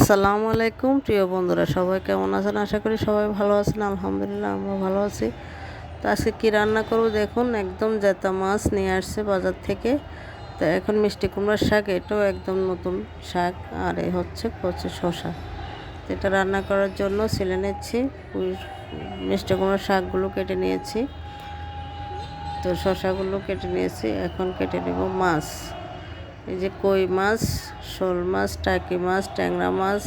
আসসালামু আলাইকুম প্রিয় বন্ধুরা, সবাই কেমন আছেন? আশা করি সবাই ভালো আছেন। আলহামদুলিল্লাহ আমরা ভালো আছি। তো আজকে কী রান্না করব দেখুন, একদম জেতা মাছ নিয়ে আসছে বাজার থেকে। তো এখন মিষ্টি কুমড়ার শাক, এটাও একদম নতুন শাক। আর এই হচ্ছে কচি শসা। তো এটা রান্না করার জন্য ছিলে নিচ্ছি। মিষ্টি কুমড়ার শাকগুলো কেটে নিয়েছি, তো শসাগুলো কেটে নিয়েছি। এখন কেটে নেব মাছ। এই যে কই মাছ, শোল মাছ, টাকি মাছ, ট্যাংরা মাছ,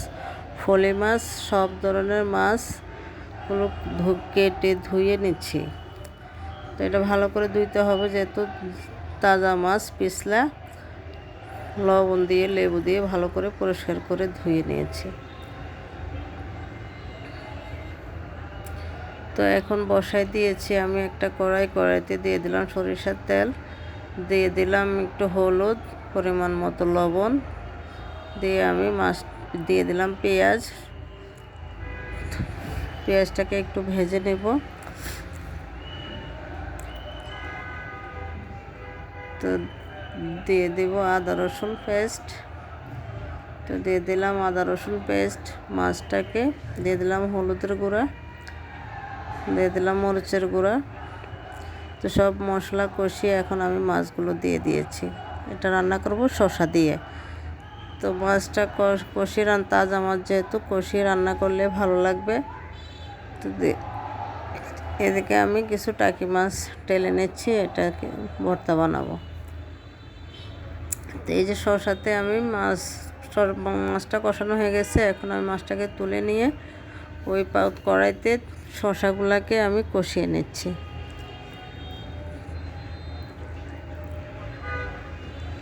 ফলি মাছ, সব ধরনের মাছগুলো কেটে ধুয়ে নিচ্ছি। তো এটা ভালো করে ধুইতে হবে, যেহেতু তাজা মাছ। পিছলা লবণ দিয়ে লেবু দিয়ে ভালো করে পরিষ্কার করে ধুয়ে নিয়েছি। তো এখন বসাই দিয়েছি আমি একটা কড়াইতে দিয়ে দিলাম সরিষার তেল, দিয়ে দিলাম একটু হলুদ, পরিমাণ মতো লবণ দিয়ে আমি মাছ দিয়ে দিলাম পেঁয়াজটাকে একটু ভেজে নেব। তো দিয়ে দেব আদা রসুন পেস্ট। তো দিয়ে দিলাম আদা রসুন পেস্ট। মাছটাকে দিয়ে দিলাম হলুদের গুঁড়া, দিয়ে দিলাম মরিচের গুঁড়া। তো সব মশলা কষিয়ে এখন আমি মাছগুলো দিয়ে দিয়েছি। এটা রান্না করব শসা দিয়ে। তো মাছটা কষিয়ে তাজা মাছ যেহেতু কষিয়ে রান্না করলে ভালো লাগবে। তো এদিকে আমি কিছু টাকি মাছ টেলে নিচ্ছি, এটাকে ভর্তা বানাবো। তো এই যে শসাতে আমি মাছটা কষানো হয়ে গেছে। এখন আমি মাছটাকে তুলে নিয়ে ওই কড়াইতে শসাগুলোকে আমি কষিয়ে নিচ্ছি।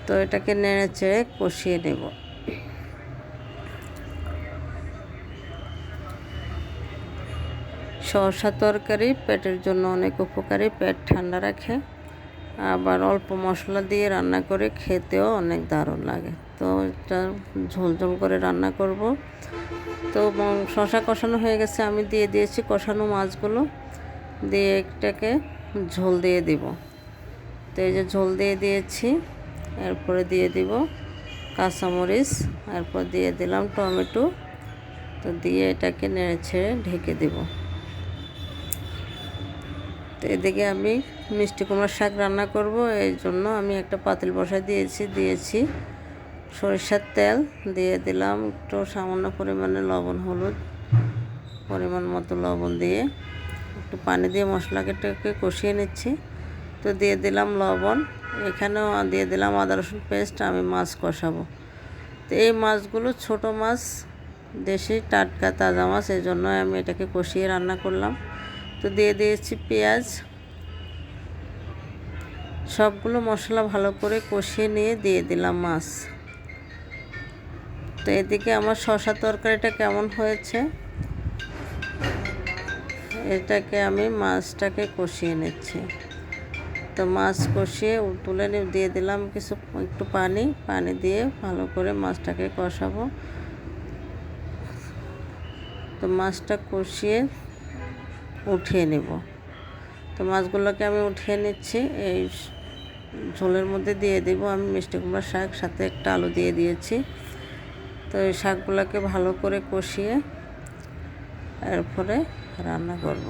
তো এটাকে নেড়ে চেড়ে কষিয়ে নেব। শসা তরকারি পেটের জন্য অনেক উপকারী, পেট ঠান্ডা রাখে। আবার অল্প মশলা দিয়ে রান্না করে খেতেও অনেক দারুণ লাগে। তো এটা ঝোল ঝোল করে রান্না করব। তো শসা কষানো হয়ে গেছে, আমি দিয়ে দিয়েছি কষানো মাছগুলো, দিয়ে এটাকে ঝোল দিয়ে দিব। তো এই যে ঝোল দিয়ে দিয়েছি। এরপরে দিয়ে দিব কাঁচামরিচ, এরপর দিয়ে দিলাম টমেটো। তো দিয়ে এটাকে নেড়ে ছেড়ে ঢেকে দেব। তো এদিকে আমি মিষ্টি কুমড়ার শাক রান্না করব, এই জন্য আমি একটা পাতিল বসায় দিয়েছি সরিষার তেল, দিয়ে দিলাম একটু সামান্য পরিমাণে লবণ, হলুদ পরিমাণ মতো লবণ দিয়ে একটু পানি দিয়ে মশলাটাকে কষিয়ে নিচ্ছি। তো দিয়ে দিলাম লবণ, এখানেও দিয়ে দিলাম আদা রসুন পেস্ট। আমি মাছ কষাবো। তো এই মাছগুলো ছোট মাছ, দেশি টাটকা তাজা মাছ, এই জন্য আমি এটাকে কষিয়ে রান্না করলাম। তো দিয়ে দিয়েছি পেঁয়াজ। সবগুলো মশলা ভালো করে কষিয়ে নিয়ে দিয়ে দিলাম মাছ। তো এদিকে আমার শসা তরকারিটা কেমন হয়েছে, এটাকে আমি মাছটাকে কষিয়ে নিচ্ছি। তো মাছ কষিয়ে তুলে দিয়ে দিলাম একটু পানি দিয়ে ভালো করে মাছটাকে কষাবো। তো মাছটা কষিয়ে উঠিয়ে নেব। তো মাছগুলোকে আমি উঠিয়ে নিচ্ছি। এই ঝোলের মধ্যে দিয়ে দেব আমি মিষ্টি কুমড়ার শাক, সাথে একটা আলু দিয়ে দিয়েছি। তো এই শাকগুলোকে ভালো করে কষিয়ে এরপরে রান্না করব।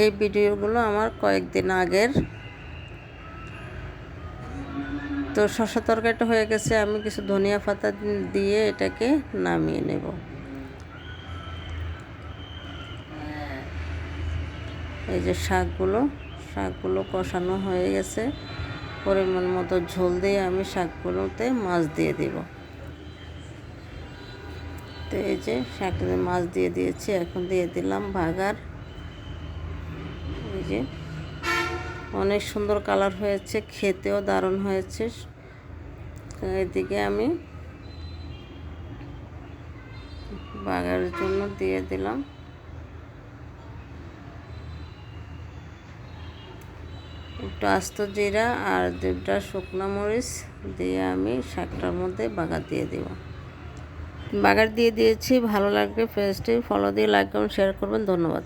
এই ভিডিওগুলো আমার কয়েকদিন আগের। তো শসা তরকারিটা হয়ে গেছে, আমি কিছু ধনিয়া পাতা দিয়ে এটাকে নামিয়ে নেব। এই যে শাকগুলো কষানো হয়ে গেছে। পরিমাণ মতো ঝোল দিয়ে আমি শাকগুলোতে মাছ দিয়ে দেব। তো এই যে শাকটাতে মাছ দিয়ে দিয়েছি। এখন দিয়ে দিলাম বাগার। এই যে অনেক সুন্দর কালার হয়েছে, খেতেও দারুণ হয়েছে। তো এদিকে আমি বাগারের জন্য দিয়ে দিলাম একটু আস্ত জিরা আর 2টা শুকনো মরিচ দিয়ে আমি শাকটার মধ্যে বাগার দিয়ে দেব। বাগার দিয়ে দিয়েছি। ভালো লাগবে পেজটি ফলো দিয়ে লাইক কমেন্ট শেয়ার করবেন। ধন্যবাদ।